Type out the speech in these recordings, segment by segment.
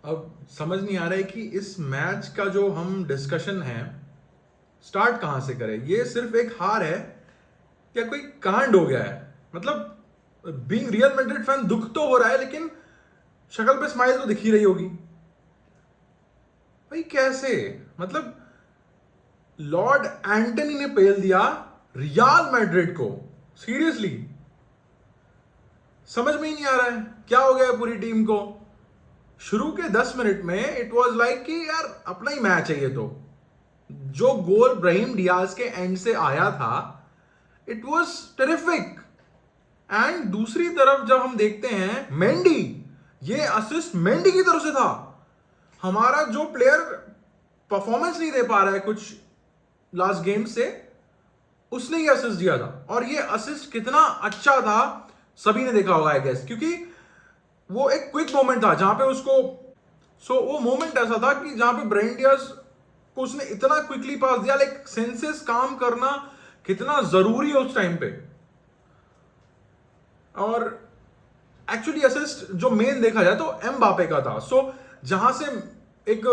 अब समझ नहीं आ रहा है कि इस मैच का जो हम डिस्कशन है स्टार्ट कहां से करें। ये सिर्फ एक हार है या कोई कांड हो गया है? मतलब बीइंग रियल मैड्रिड फैन दुख तो हो रहा है, लेकिन शक्ल पे स्माइल तो दिख ही रही होगी भाई। कैसे? मतलब लॉर्ड एंटनी ने पेल दिया रियल मैड्रिड को। सीरियसली समझ में ही नहीं आ रहा है क्या हो गया है पूरी टीम को। शुरू के 10 मिनट में इट वाज लाइक कि यार अपना ही मैच है ये तो। जो गोल ब्राहिम डियाज के एंड से आया था इट वाज टेरिफिक। एंड दूसरी तरफ जब हम देखते हैं मेंडी, ये असिस्ट मेंडी की तरफ से था। हमारा जो प्लेयर परफॉर्मेंस नहीं दे पा रहा है कुछ लास्ट गेम से, उसने ये असिस्ट दिया था। और ये असिस्ट कितना अच्छा था सभी ने देखा होगा आई गेस, क्योंकि वो एक क्विक मोमेंट था जहां पे उसको वो मोमेंट ऐसा था कि जहां पे ब्राहिम डियाज को उसने इतना क्विकली पास दिया। लाइक सेंसेस काम करना कितना जरूरी है उस टाइम पे। और एक्चुअली असिस्ट जो मेन देखा जाए तो एमबापे का था। जहां से एक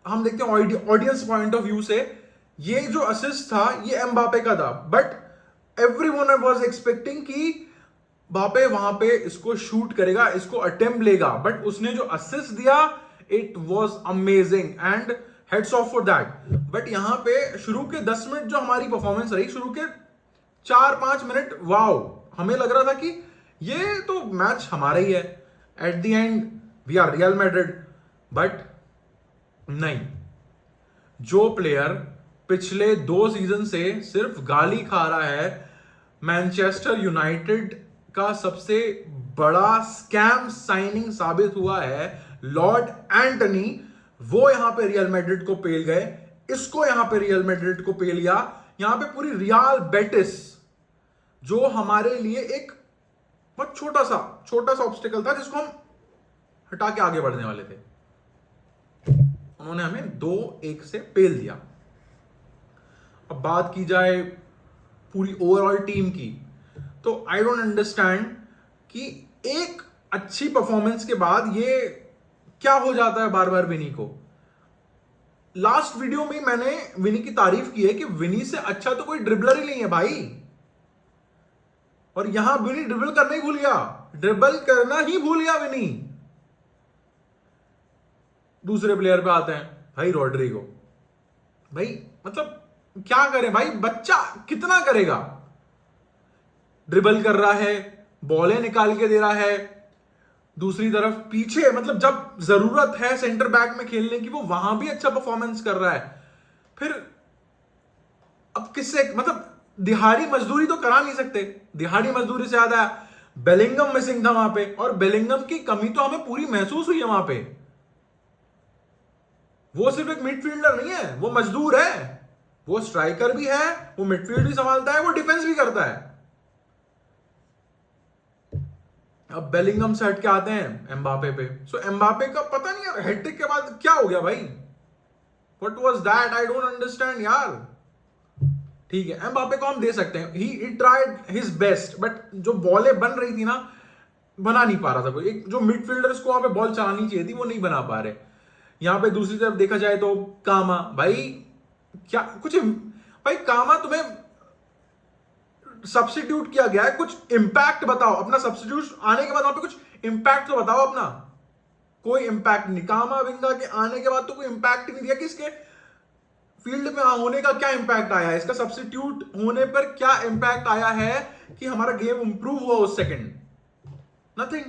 हम देखते हैं ऑडियंस पॉइंट ऑफ व्यू से, ये जो असिस्ट था ये एमबापे का था। बट एवरीवन वाज एक्सपेक्टिंग कि बापे वहां पे इसको शूट करेगा, इसको अटेम्प्ट लेगा, बट उसने जो असिस्ट दिया it was amazing and heads of for that. But यहां पे शुरू के 10 मिनट जो हमारी परफॉर्मेंस रही, शुरू के 4-5 मिनट वाओ, हमें लग रहा था कि ये तो मैच हमारा ही है, at the end we are Real Madrid. But नहीं, जो प्लेयर पिछले 2 सीजन से सिर्फ गाली खा रहा है, मैनचेस्टर यूनाइटेड का सबसे बड़ा स्कैम साइनिंग साबित हुआ है लॉर्ड एंटनी, वो यहां पे रियल मैड्रिड को पेल गए। इसको यहां पे रियल मैड्रिड को पेल लिया। यहां पे पूरी रियल बेटिस, जो हमारे लिए एक बहुत छोटा सा ऑब्स्टिकल था जिसको हम हटा के आगे बढ़ने वाले थे, उन्होंने हमें 2-1 से पेल दिया। अब बात की जाए पूरी ओवरऑल टीम की, तो आई डोंट अंडरस्टैंड कि एक अच्छी परफॉर्मेंस के बाद ये क्या हो जाता है बार बार विनी को। लास्ट वीडियो में मैंने विनी की तारीफ की है कि विनी से अच्छा तो कोई ड्रिबलर ही नहीं है भाई। और यहां विनी ड्रिबल करना ही भूल गया, ड्रिबल करना ही भूल गया विनी। दूसरे प्लेयर पे आते हैं भाई, रॉड्रिगो। भाई मतलब क्या करे भाई, बच्चा कितना करेगा। ड्रिबल कर रहा है, बॉलें निकाल के दे रहा है, दूसरी तरफ पीछे मतलब जब जरूरत है सेंटर बैक में खेलने की वो वहां भी अच्छा परफॉर्मेंस कर रहा है। फिर अब किससे, मतलब दिहाड़ी मजदूरी तो करा नहीं सकते। दिहाड़ी मजदूरी से ज्यादा बेलिंगम मिसिंग था वहां पे, और बेलिंगम की कमी तो हमें पूरी महसूस हुई है वहां पे। वो सिर्फ एक मिडफील्डर नहीं है, वो मजदूर है, वो स्ट्राइकर भी है, वो मिडफील्ड भी संभालता है, वो डिफेंस भी करता है। अब बेलिंगम से हट के आते हैं एम्बापे पे। एम्बापे का पता नहीं यार हैट्रिक के बाद क्या हो गया भाई, what was that, I don't understand यार। ठीक है, एम्बापे को हम दे सकते हैं, he tried his best, but जो बॉलें बन रही थी ना, बना नहीं पा रहा था कोई। एक जो मिडफील्डर्स को वहां पे बॉल चलानी चाहिए थी वो नहीं बना पा रहे। यहां पे दूसरी तरफ देखा जाए तो कामा, भाई क्या कुछ, भाई कामा तुम्हें सब्स्टिट्यूट किया गया है, कुछ इंपैक्ट बताओ अपना। सब्स्टिट्यूट आने के बाद वहां पे कुछ इंपैक्ट तो बताओ अपना। कोई इंपैक्ट नहीं, कामा विंगा के आने के बाद तो कोई इंपैक्ट नहीं दिया कि इसके फील्ड में होने का क्या इंपैक्ट आया है, इसका सब्स्टिट्यूट होने पर क्या इंपैक्ट आया है कि हमारा गेम इंप्रूव हुआ उस सेकंड। नथिंग।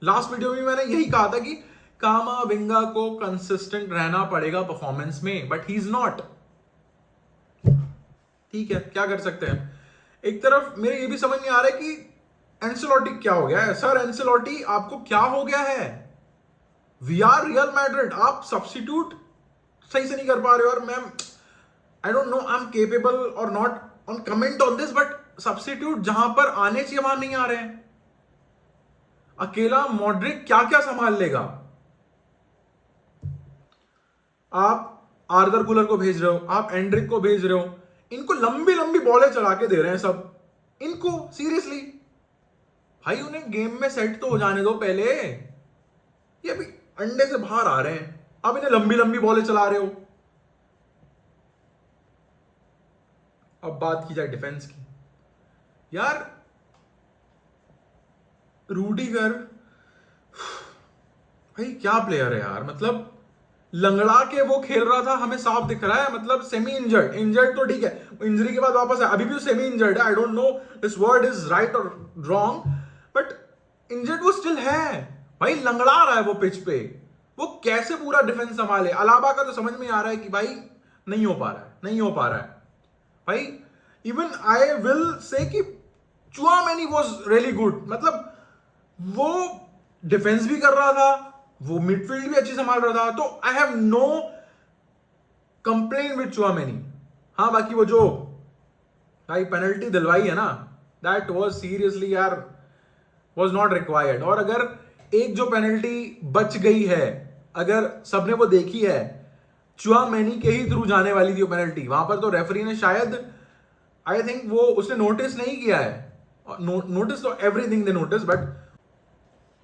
लास्ट वीडियो में मैंने यही कहा था कि कामा विंगा को कंसिस्टेंट रहना पड़ेगा परफॉर्मेंस में, बट ही इज नॉट। ठीक है, क्या कर सकते हैं। एक तरफ मेरे ये भी समझ नहीं आ रहा है कि एंसेलोटी क्या हो गया है। सर एंसेलोटी आपको क्या हो गया है, वी आर रियल मैड्रिड, आप सब्स्टिट्यूट सही से नहीं कर पा रहे हो। और ma'am I don't know I am capable और not on comment on this, but substitute जहां पर आने चाहिए वहां नहीं आ रहे हैं। अकेला मॉड्रिक क्या क्या संभाल लेगा। आप आर्दर कूलर को भेज रहे हो, आप एंड्रिक को भेज रहे हो, इनको लंबी लंबी बॉलें चला के दे रहे हैं सब इनको। सीरियसली भाई उन्हें गेम में सेट तो हो जाने दो पहले। ये भी अंडे से बाहर आ रहे हैं, आप इन्हें लंबी लंबी बॉलें चला रहे हो। अब बात की जाए डिफेंस की, यार रूडिगर भाई क्या प्लेयर है यार, मतलब लंगड़ा के वो खेल रहा था, हमें साफ दिख रहा है, मतलब सेमी इंजर्ड, इंजर्ड तो ठीक है, इंजरी के बाद वापस है, अभी भी सेमी इंजर्ड है, आई don't no this word is right और रॉन्ग, बट इंजर्ड वो स्टिल है भाई, लंगड़ा रहा है वो पिच पे, वो कैसे पूरा डिफेंस संभाले। अलाबा का तो समझ में आ रहा है कि भाई नहीं हो पा रहा है, नहीं हो पा रहा है भाई। इवन आई विल से कि चुआमेनी वाज रियली गुड, मतलब वो डिफेंस भी कर रहा था, वो मिडफील्ड भी अच्छी संभाल रहा था, तो I have no complain with Tchouameni. हाँ बाकी वो जो भाई पेनल्टी दिलवाई है ना, दैट वाज सीरियसली यार वाज नॉट रिक्वायर्ड। और अगर एक जो पेनल्टी बच गई है, अगर सबने वो देखी है, चुआमेनी के ही थ्रू जाने वाली थी वो पेनल्टी, वहां पर तो रेफरी ने शायद आई थिंक वो उसने नोटिस नहीं किया है, नोटिस तो everything they notice, but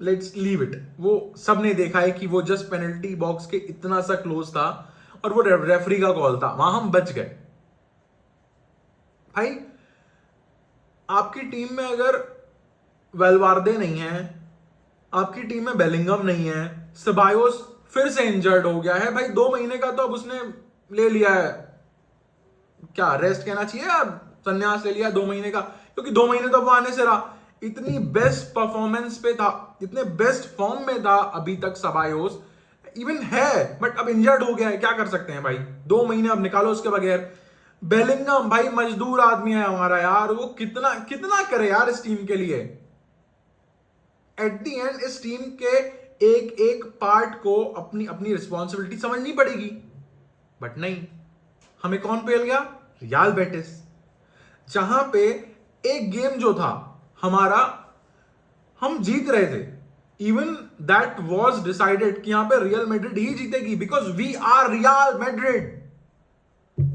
let's leave it, वो सब ने देखा है कि वो जस्ट पेनल्टी बॉक्स के इतना सा क्लोज था और वो रेफरी का कॉल था, वहां हम बच गए। भाई आपकी टीम में अगर वेलवार्दे नहीं है, आपकी टीम में बेलिंगम नहीं है, सबायोस फिर से इंजर्ड हो गया है भाई, 2 महीने का तो अब उसने ले लिया है, क्या रेस्ट कहना चाहिए, अब संन्यास ले लिया 2 महीने का, क्योंकि 2 महीने तो वो आने से रहा, इतनी बेस्ट परफॉर्मेंस पे था, इतने बेस्ट फॉर्म में था अभी तक सबायोस, इवन है, बट अब इंजर्ड हो गया है, क्या कर सकते हैं भाई, 2 महीने अब निकालो उसके बगैर। बेलिंगम भाई मजदूर आदमी है हमारा यार, वो कितना कितना करे यार इस टीम के लिए, एट दी एंड इस टीम के एक एक पार्ट को अपनी अपनी रिस्पॉन्सिबिलिटी समझनी पड़ेगी, बट नहीं, हमें कौन पेल गया, रियाल बेटिस, जहां पे एक गेम जो था हमारा, हम जीत रहे थे, इवन दैट वाज डिसाइडेड कि यहां पे रियल मैड्रिड ही जीतेगी, because we are Real Madrid.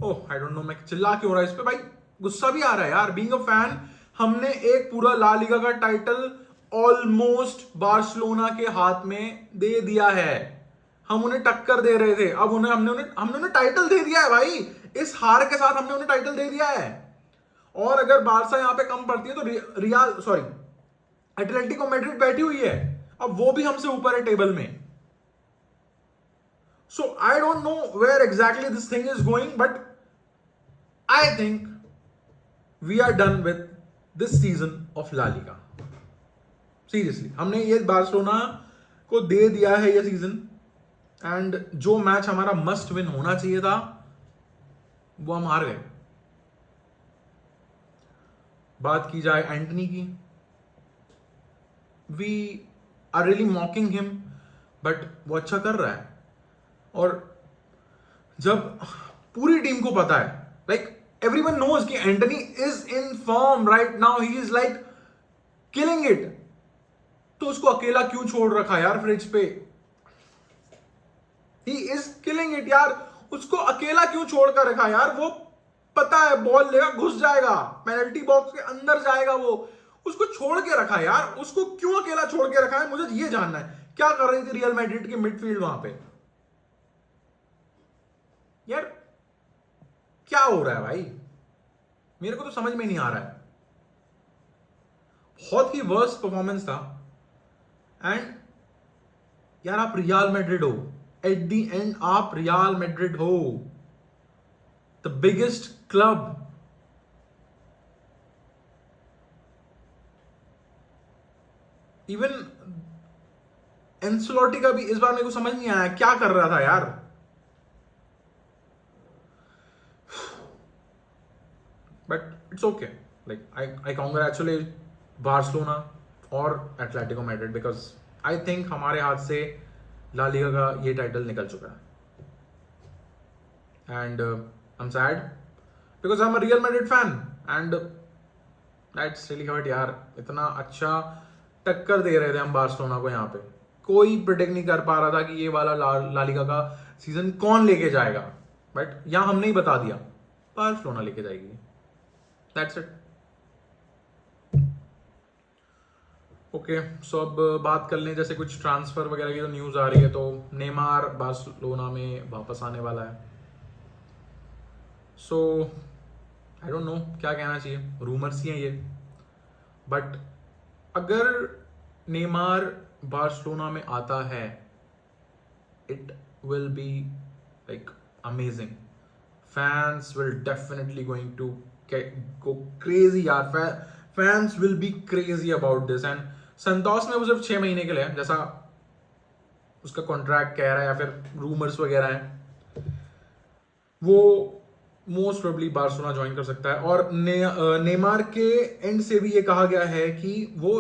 Oh I don't know मैं चिल्ला क्यों रहा इस पे भाई, गुस्सा भी आ रहा है यार, बीइंग अ फैन। हमने एक पूरा ला लीगा का टाइटल ऑलमोस्ट बार्सिलोना के हाथ में दे दिया है, हम उन्हें टक्कर दे रहे थे, अब हमने उन्हें टाइटल दे दिया है भाई, इस हार के साथ हमने उन्हें टाइटल दे दिया है। और अगर बारसा यहां पे कम पड़ती है तो रियाल सॉरी एटलेटिको मैड्रिड बैठी हुई है, अब वो भी हमसे ऊपर है टेबल में। So I don't know where exactly this thing is going, but I think we are done with this season of La Liga. Seriously हमने ये बार्सिलोना को दे दिया है ये सीजन, एंड जो मैच हमारा मस्ट विन होना चाहिए था वो हम हार गए। बात की जाए एंटनी की, we are really mocking him, but वो अच्छा कर रहा है, और जब पूरी टीम को पता है, लाइक एवरीवन नोज कि Antony is in form right now, he is like killing it, तो उसको अकेला क्यों छोड़ रखा यार फ्रिज पे, ही इज किलिंग इट यार, उसको अकेला क्यों छोड़ कर रखा यार, वो पता है बॉल लेगा घुस जाएगा पेनल्टी बॉक्स के अंदर जाएगा, वो उसको छोड़ के रखा यार, उसको क्यों अकेला छोड़ के रखा है, मुझे ये जानना है, क्या कर रही थी रियल मैड्रिड की मिडफील्ड वहां पे यार, क्या हो रहा है भाई, मेरे को तो समझ में नहीं आ रहा है, बहुत ही वर्स्ट परफॉर्मेंस था। एंड यार आप रियल मैड्रिड हो, एट द एंड आप रियल मैड्रिड हो, the biggest club, even Ancelotti का भी इस बार मेरे को समझ नहीं आया क्या कर रहा था यार, but it's okay, like I congratulate Barcelona और Atletico Madrid, because I think हमारे हाथ से ला लीगा का ये टाइटल निकल चुका है, and I am sad because I am a Real Madrid fan, and that's really hurt यार, इतना अच्छा टक्कर दे रहे थे हम बार्सिलोना को, यहाँ पे कोई प्रिडिक्ट नहीं कर पा रहा था कि ये वाला ला लीगा का सीजन कौन लेके जाएगा, बट यहां हमने ही बता दिया बार्सिलोना लेके जाएगी, दैट्स इट। ओके सो अब बात कर लें जैसे कुछ ट्रांसफर वगैरह की तो न्यूज़ आ रही है, तो नेमार बार्सिलोना में वापस आने वाला है। सो आई डोंट नो क्या कहना चाहिए, रूमर्स ही हैं ये, बट अगर नेमार बार्सिलोना में आता है it will be like amazing. Fans will definitely going to go crazy यार, fans will be crazy about this। and संतोष में वो सिर्फ 6 महीने के लिए है, जैसा उसका कॉन्ट्रैक्ट कह रहा है या फिर रूमर्स वगैरह हैं, वो मोस्ट प्रोबेबली बार्सिलोना ज्वाइन कर सकता है। और नेमार के एंड से भी ये कहा गया है कि वो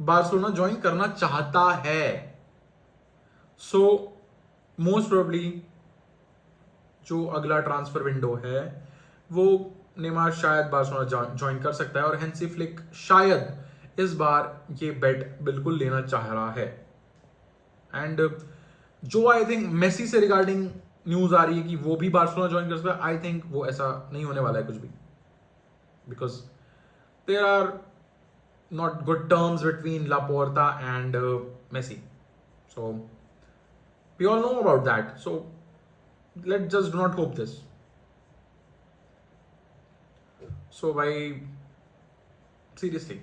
बार्सिलोना ज्वाइन करना चाहता है। सो मोस्ट प्रोबेबली जो अगला ट्रांसफर विंडो है वो नेमार शायद बार्सिलोना ज्वाइन कर सकता है, और हैंसी फ्लिक शायद इस बार ये बेट बिल्कुल लेना चाह रहा है। एंड जो आई थिंक मेसी से रिगार्डिंग न्यूज आ रही है कि वो भी बार्सिलोना ज्वाइन कर सकता है, आई थिंक वो ऐसा नहीं होने वाला है कुछ भी, because there are not good terms between Laporta and Messi, so we all know about that, so let's just do not hope this. So by seriously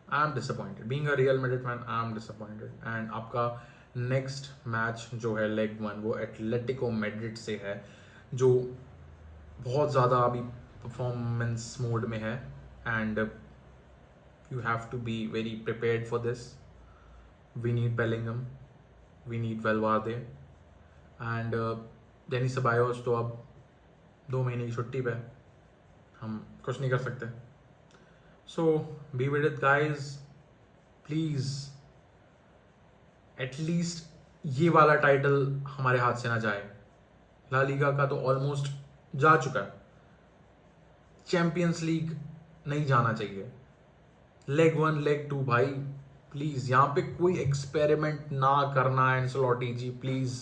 I am disappointed, being a Real Madrid fan I am disappointed। and आपका next match जो है leg 1 वो Atletico Madrid से है, जो बहुत ज़्यादा अभी परफॉर्मेंस मोड में है, and you have to be very prepared for this. We need Bellingham, we need Valverde, and Dani Ceballos तो अब 2 महीने की छुट्टी पे, हम कुछ नहीं कर सकते। So be with it guys, please at least ये वाला टाइटल हमारे हाथ से ना जाए। ला लीगा का तो ऑलमोस्ट जा चुका है, चैंपियंस लीग नहीं जाना चाहिए। लेग 1 लेग 2 भाई प्लीज़ यहाँ पे कोई एक्सपेरिमेंट ना करना, एंसेलोटी जी प्लीज़।